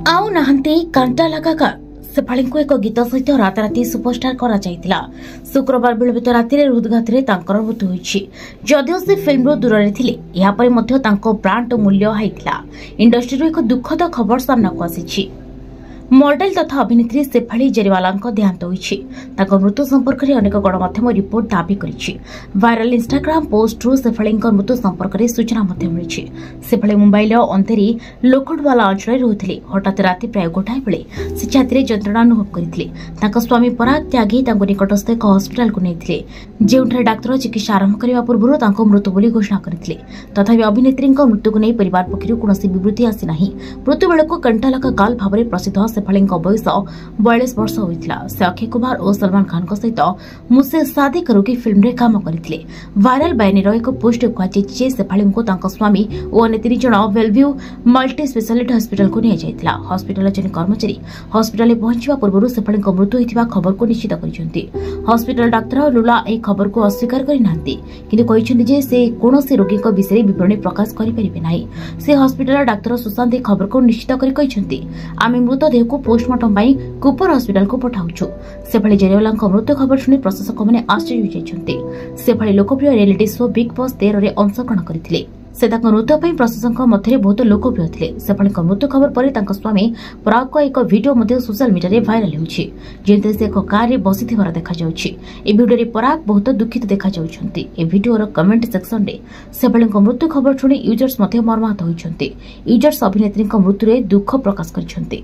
आउ नाहंती कांटा लगाकार सेफाली को एक गीत सहित राताराति सुपरस्टार करा जायतिला। शुक्रवार विलंबित राति हृदघात मृत्यु होइछि। जदिओ से फिल्म दूर रे थिले या परे मध्य तांको ब्रांड मूल्य हाइतिला। इंडस्ट्री एक दुखद खबर सामना को आसीछि। मॉडल तथा अभिनेत्री शेफाली जेरीवाला देहांत होइछि। ताको मृत्यु संपर्क में अनेक गणमाध्यम रिपोर्ट दाबी करिछि। वायरल इंस्टाग्राम पोस्ट शेफाली मृत्यु संपर्क में सूचना मिली। शेफाली मुंबई अंधेरी लोखंडवाला अंचल रुथिले। हठात राति प्राय गोटाए बेले से छाती जंत्रणा अनुभव करते। स्वामी पराग त्यागी निकटस्थ एक हस्पिटाल को नहीं, जो डाक्तर चिकित्सा आरंभ करने पूर्व मृत्यु बोली घोषणा करते। तथापि अभिनेत्री मृत्यु को नहीं परिवार पक्षर कौन बृत्ति आसीना। मृत्यु बेलू कंटालका गाल भाव प्रसिद्ध शेफाली बयस 42 वर्ष होता। से अक्षय कुमार और सलमान खान सहित मुझसे शादी करोगी फिल्म रे काम करते। वायरल बयानी एक पोस्ट कहुचे शेफाली को स्वामी और अन्य 3 जन वेलव्यू मल्टी स्पेशलिटी हस्पिटाल को निया। हस्पिटाल जन कर्मचारी हस्पिटाल पहुंचा पूर्व शेफाली मृत्यु होता खबर को निश्चित कर हस्पिटाल डाक्तर लुला एक खबर को अस्वीकार करना से कौन रोगी विषय विवरणी प्रकाश करें। से हस्पिटाल डाक्तर सुशांत खबर को निश्चित कर आम मृतदेह को पोस्टमार्टम कूपर हस्पिटाल को पठाउछु। शेफाली जेरीवाला मृत्यु खबर शुणी प्रशासक मैंने आश्चर्य होइछन्ति। शेफाली लोकप्रिय रियलिटी शो बिग बॉस 13 रे अंशग्रहण करथिले। से मृत्यु प्रशासक मध्य बहुत लोकप्रिय थे। शेफाली मृत्यु खबर पर स्वामी पराग को एक वीडियो सोशल मीडिया रे वायरल होछि, जेंते से एक कार रे बसिथिबार देखा जाउछि। ए वीडियो रे पराग बहुत दुखित देखा जाउछन्ति। ए वीडियो रो कमेंट सेक्शन रे शेफाली मृत्यु खबर शुणी यूजर्स मर्माहत होइछन्ति। यूजर्स अभिनेत्री मृत्यु रे दुख प्रकाश करिछन्ति।